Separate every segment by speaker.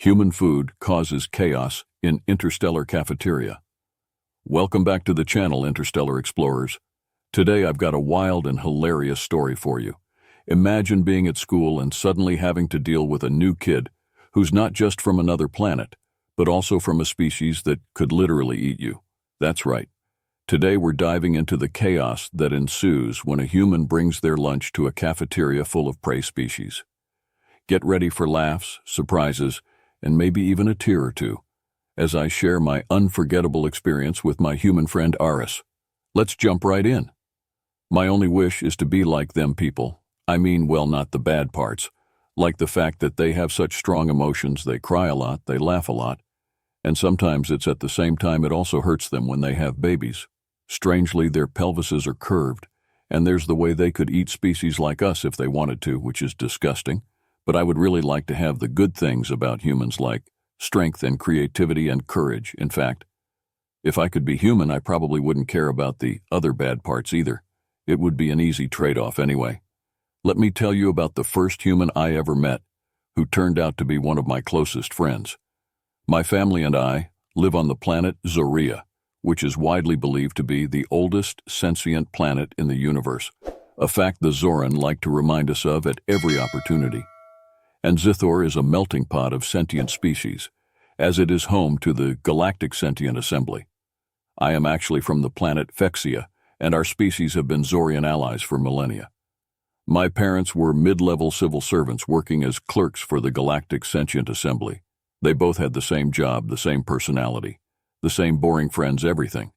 Speaker 1: Human food causes chaos in Interstellar Cafeteria. Welcome back to the channel, Interstellar Explorers. Today I've got a wild and hilarious story for you. Imagine being at school and suddenly having to deal with a new kid who's not just from another planet, but also from a species that could literally eat you. That's right. Today we're diving into the chaos that ensues when a human brings their lunch to a cafeteria full of prey species. Get ready for laughs, surprises, and maybe even a tear or two, as I share my unforgettable experience with my human friend Aris. Let's jump right in. My only wish is to be like them people. I mean, well, not the bad parts, like the fact that they have such strong emotions, they cry a lot, they laugh a lot, and sometimes it's at the same time it also hurts them when they have babies. Strangely, their pelvises are curved, and there's the way they could eat species like us if they wanted to, which is disgusting. But I would really like to have the good things about humans like strength and creativity and courage. In fact, if I could be human, I probably wouldn't care about the other bad parts either. It would be an easy trade-off anyway. Let me tell you about the first human I ever met, who turned out to be one of my closest friends. My family and I live on the planet Zoria, which is widely believed to be the oldest sentient planet in the universe, a fact the Zoran like to remind us of at every opportunity. And Zithor is a melting pot of sentient species, as it is home to the Galactic Sentient Assembly. I am actually from the planet Phexia, and our species have been Zorian allies for millennia. My parents were mid-level civil servants working as clerks for the Galactic Sentient Assembly. They both had the same job, the same personality, the same boring friends, everything.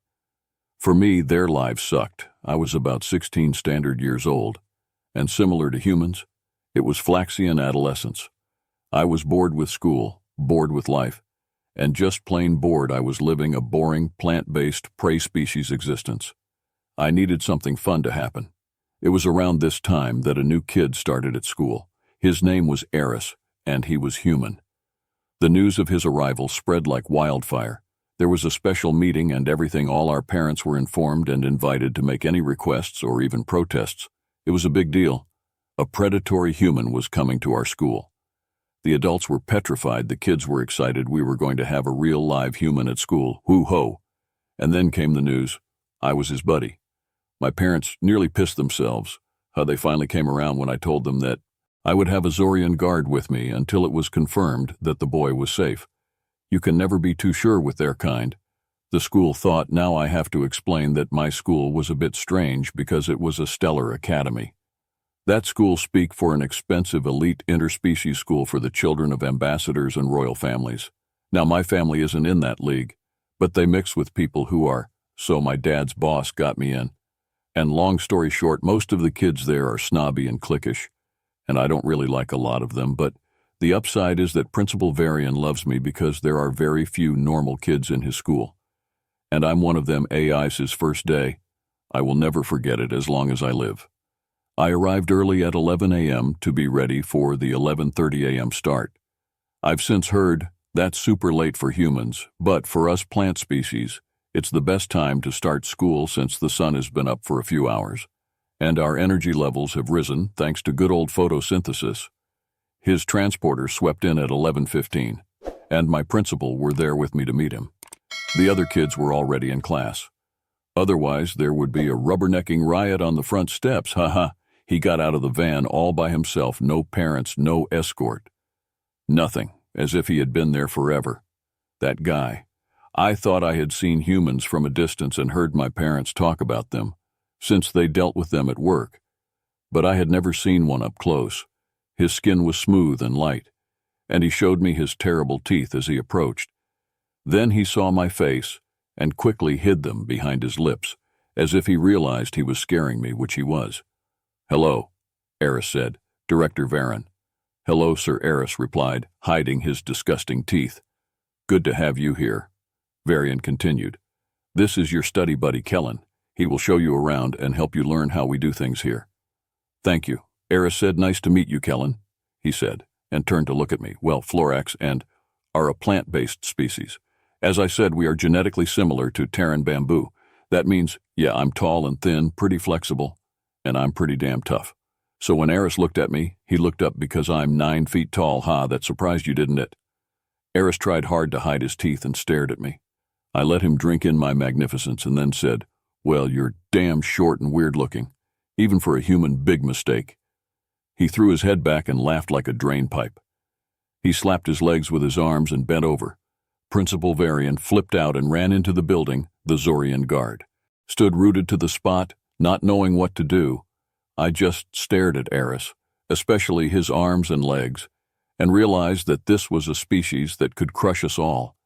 Speaker 1: For me, their lives sucked. I was about 16 standard years old, and similar to humans, it was Flaxian adolescence. I was bored with school, bored with life, and just plain bored I was living a boring, plant-based, prey species existence. I needed something fun to happen. It was around this time that a new kid started at school. His name was Aris, and he was human. The news of his arrival spread like wildfire. There was a special meeting and everything. All our parents were informed and invited to make any requests or even protests. It was a big deal. A predatory human was coming to our school. The adults were petrified, the kids were excited. We were going to have a real live human at school. Hoo-ho! And then came the news. I was his buddy. My parents nearly pissed themselves. How they finally came around when I told them that I would have a Zorian guard with me until it was confirmed that the boy was safe. You can never be too sure with their kind. The school thought now I have to explain that my school was a bit strange because it was a stellar academy. That school speak for an expensive elite interspecies school for the children of ambassadors and royal families. Now my family isn't in that league, but they mix with people who are, so my dad's boss got me in. And long story short, most of the kids there are snobby and cliquish, and I don't really like a lot of them, but the upside is that Principal Varian loves me because there are very few normal kids in his school. And I'm one of them. AI's first day. I will never forget it as long as I live. I arrived early at 11 a.m. to be ready for the 11:30 a.m. start. I've since heard that's super late for humans, but for us plant species, it's the best time to start school since the sun has been up for a few hours, and our energy levels have risen thanks to good old photosynthesis. His transporter swept in at 11:15, and my principal were there with me to meet him. The other kids were already in class. Otherwise, there would be a rubbernecking riot on the front steps, haha. He got out of the van all by himself, no parents, no escort. Nothing, as if he had been there forever. That guy. I thought I had seen humans from a distance and heard my parents talk about them, since they dealt with them at work. But I had never seen one up close. His skin was smooth and light, and he showed me his terrible teeth as he approached. Then he saw my face and quickly hid them behind his lips, as if he realized he was scaring me, which he was. "Hello," Aris said. "Director Varan." "Hello, Sir," Aris replied, hiding his disgusting teeth. "Good to have you here." Varian continued. "This is your study buddy, Kellen. He will show you around and help you learn how we do things here." "Thank you," Aris said. "Nice to meet you, Kellen," he said, and turned to look at me. "Well, Florax and are a plant-based species. As I said, we are genetically similar to Terran bamboo. That means, yeah, I'm tall and thin, pretty flexible, and I'm pretty damn tough. So when Aris looked at me, he looked up because I'm 9 feet tall. Ha, that surprised you, didn't it?" Aris tried hard to hide his teeth and stared at me. I let him drink in my magnificence and then said, "Well, you're damn short and weird-looking. Even for a human, big mistake." He threw his head back and laughed like a drain pipe. He slapped his legs with his arms and bent over. Principal Varian flipped out and ran into the building. The Zorian guard stood rooted to the spot, not knowing what to do. I just stared at Aris, especially his arms and legs, and realized that this was a species that could crush us all.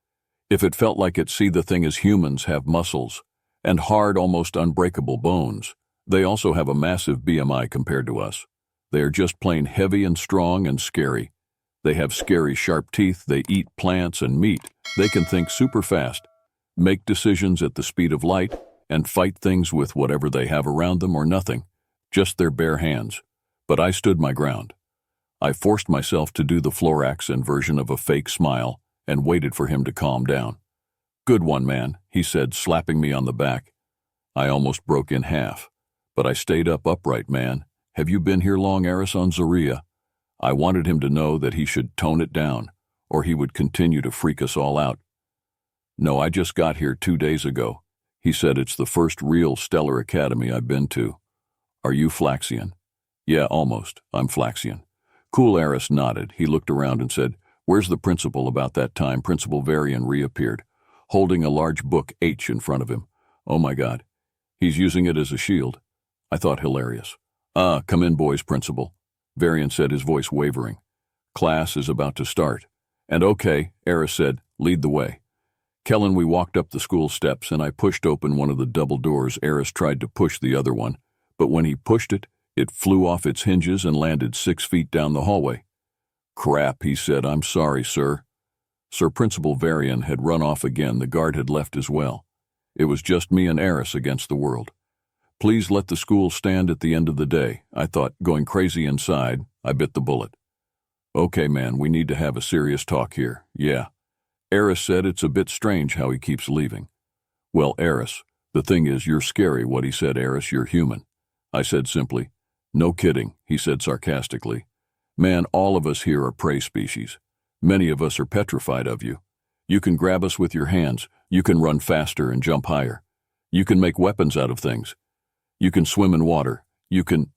Speaker 1: If it felt like it, see the thing is humans have muscles and hard, almost unbreakable bones. They also have a massive BMI compared to us. They are just plain heavy and strong and scary. They have scary sharp teeth, they eat plants and meat. They can think super fast, make decisions at the speed of light, and fight things with whatever they have around them or nothing, just their bare hands. But I stood my ground. I forced myself to do the Florax inversion of a fake smile and waited for him to calm down. "Good one, man," he said, slapping me on the back. I almost broke in half, but I stayed upright, man. "Have you been here long, Aris, on Zoria?" I wanted him to know that he should tone it down, or he would continue to freak us all out. "No, I just got here 2 days ago." He said, "It's the first real stellar academy I've been to." "Are you Flaxian?" "Yeah, almost. I'm Flaxian." Cool. Aris nodded. He looked around and said, "Where's the principal?" About that time, Principal Varian reappeared, holding a large book H in front of him. Oh my God. He's using it as a shield. I thought hilarious. Come in, boys, Principal," Varian said, his voice wavering. "Class is about to start." "And okay," Aris said, "lead the way." Kellen, we walked up the school steps and I pushed open one of the double doors. Aris tried to push the other one, but when he pushed it, it flew off its hinges and landed 6 feet down the hallway. "Crap," he said. "I'm sorry, sir." Sir Principal Varian had run off again. The guard had left as well. It was just me and Aris against the world. "Please let the school stand at the end of the day," I thought, going crazy inside. I bit the bullet. "Okay, man, we need to have a serious talk here." "Yeah." Aris said, "It's a bit strange how he keeps leaving." "Well, Aris, the thing is, you're scary." "What?" he said. "Aris, you're human." I said simply. "No kidding," he said sarcastically. "Man, all of us here are prey species. Many of us are petrified of you. You can grab us with your hands. You can run faster and jump higher. You can make weapons out of things. You can swim in water. You can,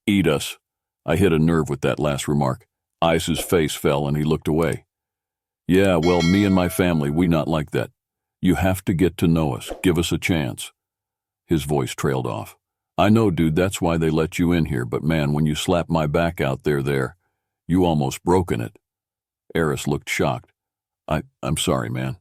Speaker 1: eat us." I hit a nerve with that last remark. Ice's face fell and he looked away. "Yeah, well, me and my family, we not like that. You have to get to know us. Give us a chance." His voice trailed off. "I know, dude, that's why they let you in here, but man, when you slap my back out there, you almost broken it." Aris looked shocked. I'm sorry, man.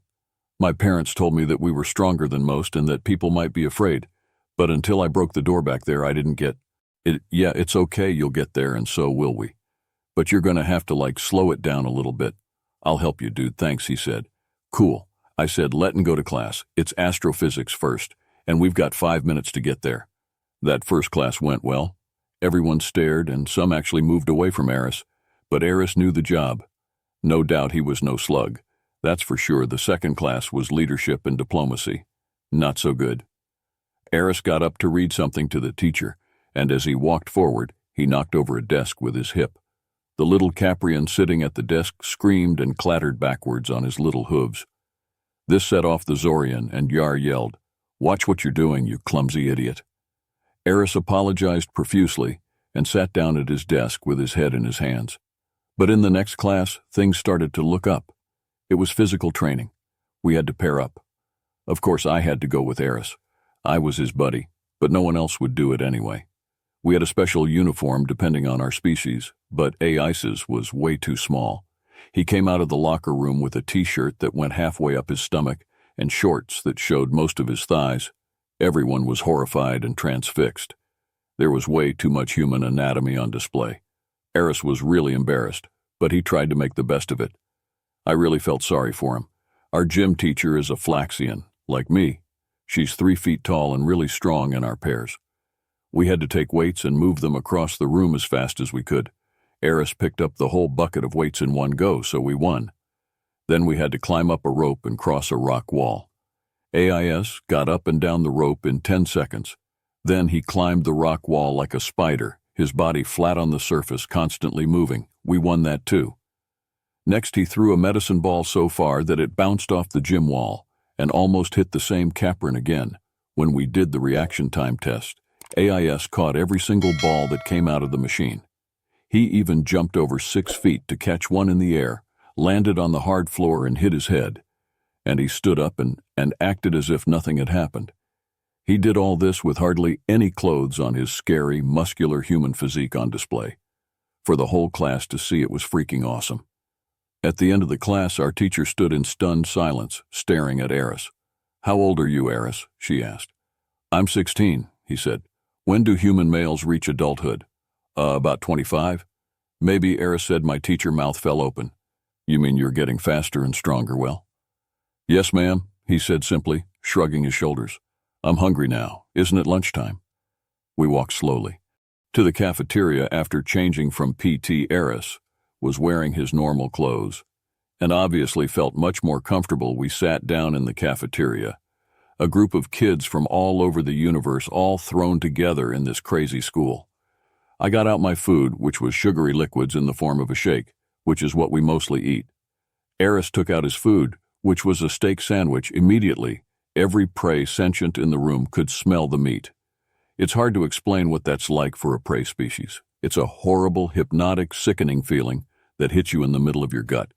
Speaker 1: My parents told me that we were stronger than most and that people might be afraid, but until I broke the door back there, I didn't get it. Yeah, it's okay, you'll get there, and so will we. But you're gonna have to, slow it down a little bit. "I'll help you, dude, thanks," he said. "Cool." I said, "Let's go to class. It's astrophysics first, and we've got 5 minutes to get there." That first class went well. Everyone stared, and some actually moved away from Aris, but Aris knew the job. No doubt he was no slug. That's for sure. The second class was leadership and diplomacy. Not so good. Aris got up to read something to the teacher, and as he walked forward, he knocked over a desk with his hip. The little Caprian sitting at the desk screamed and clattered backwards on his little hooves. This set off the Zorian, and Yar yelled, "Watch what you're doing, you clumsy idiot." Aris apologized profusely and sat down at his desk with his head in his hands. But in the next class, things started to look up. It was physical training. We had to pair up. Of course, I had to go with Aris. I was his buddy, but no one else would do it anyway. We had a special uniform depending on our species, but Ais's was way too small. He came out of the locker room with a t-shirt that went halfway up his stomach and shorts that showed most of his thighs. Everyone was horrified and transfixed. There was way too much human anatomy on display. Aris was really embarrassed, but he tried to make the best of it. I really felt sorry for him. Our gym teacher is a Flaxian, like me. She's 3 feet tall and really strong in our pairs. We had to take weights and move them across the room as fast as we could. Aris picked up the whole bucket of weights in one go, so we won. Then we had to climb up a rope and cross a rock wall. AIS got up and down the rope in 10 seconds. Then he climbed the rock wall like a spider, his body flat on the surface, constantly moving. We won that too. Next, he threw a medicine ball so far that it bounced off the gym wall and almost hit the same capron again. When we did the reaction time test, AIS caught every single ball that came out of the machine. He even jumped over 6 feet to catch one in the air, landed on the hard floor and hit his head. And he stood up and acted as if nothing had happened. He did all this with hardly any clothes on his scary, muscular human physique on display. For the whole class to see, it was freaking awesome. At the end of the class, our teacher stood in stunned silence, staring at Aris. "How old are you, Aris?" she asked. "I'm 16, he said. "When do human males reach adulthood?" About 25. "Maybe," Aris said. My teacher mouth fell open. "You mean you're getting faster and stronger, well?" "Yes, ma'am," he said simply, shrugging his shoulders. "I'm hungry now. Isn't it lunchtime?" We walked slowly to the cafeteria. After changing from PT, Aris was wearing his normal clothes and obviously felt much more comfortable. We sat down in the cafeteria, a group of kids from all over the universe, all thrown together in this crazy school. I got out my food, which was sugary liquids in the form of a shake, which is what we mostly eat. Aris took out his food, which was a steak sandwich. Immediately, every prey sentient in the room could smell the meat. It's hard to explain what that's like for a prey species. It's a horrible, hypnotic, sickening feeling that hits you in the middle of your gut.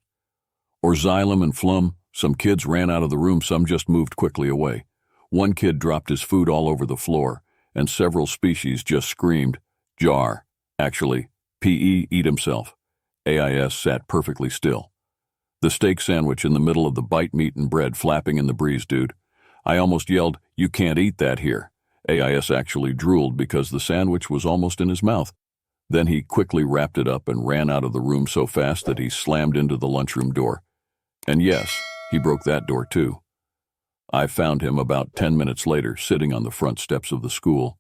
Speaker 1: Or xylem and phlegm. Some kids ran out of the room, some just moved quickly away. One kid dropped his food all over the floor, and several species just screamed, "Jar." Actually, PE, eat himself. AIS sat perfectly still. The steak sandwich in the middle of the bite, meat and bread flapping in the breeze, dude. I almost yelled, "You can't eat that here." AIS actually drooled because the sandwich was almost in his mouth. Then he quickly wrapped it up and ran out of the room so fast that he slammed into the lunchroom door. And yes, he broke that door too. I found him about 10 minutes later, sitting on the front steps of the school.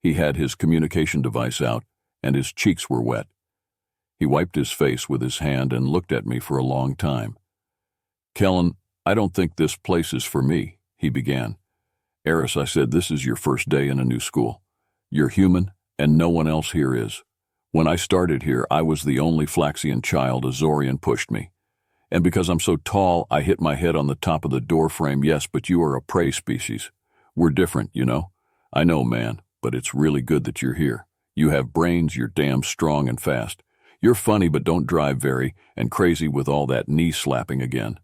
Speaker 1: He had his communication device out, and his cheeks were wet. He wiped his face with his hand and looked at me for a long time. "Kellen, I don't think this place is for me," he began. "Aris," I said, "this is your first day in a new school. You're human, and no one else here is. When I started here, I was the only Flaxian child. A Zorian pushed me. And because I'm so tall, I hit my head on the top of the door frame. Yes, but you are a prey species. We're different, you know." "I know, man, but it's really good that you're here. You have brains, you're damn strong and fast. You're funny, but don't drive very, and crazy with all that knee slapping again."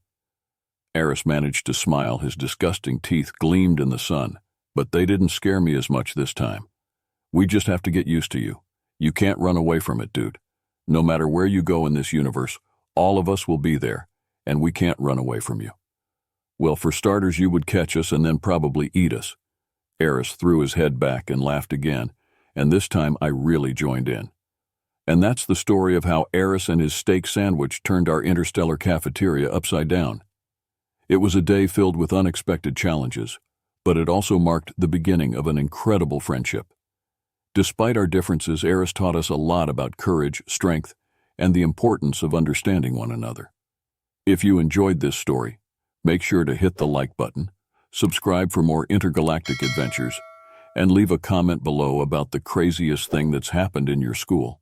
Speaker 1: Aris managed to smile. His disgusting teeth gleamed in the sun, but they didn't scare me as much this time. "We just have to get used to you. You can't run away from it, dude. No matter where you go in this universe, all of us will be there, and we can't run away from you. Well, for starters, you would catch us and then probably eat us." Aris threw his head back and laughed again, and this time I really joined in. And that's the story of how Aris and his steak sandwich turned our Interstellar Cafeteria upside down. It was a day filled with unexpected challenges, but it also marked the beginning of an incredible friendship. Despite our differences, Aris taught us a lot about courage, strength, and the importance of understanding one another. If you enjoyed this story, make sure to hit the like button, subscribe for more intergalactic adventures, and leave a comment below about the craziest thing that's happened in your school.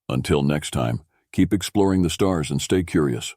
Speaker 1: Until next time, keep exploring the stars and stay curious.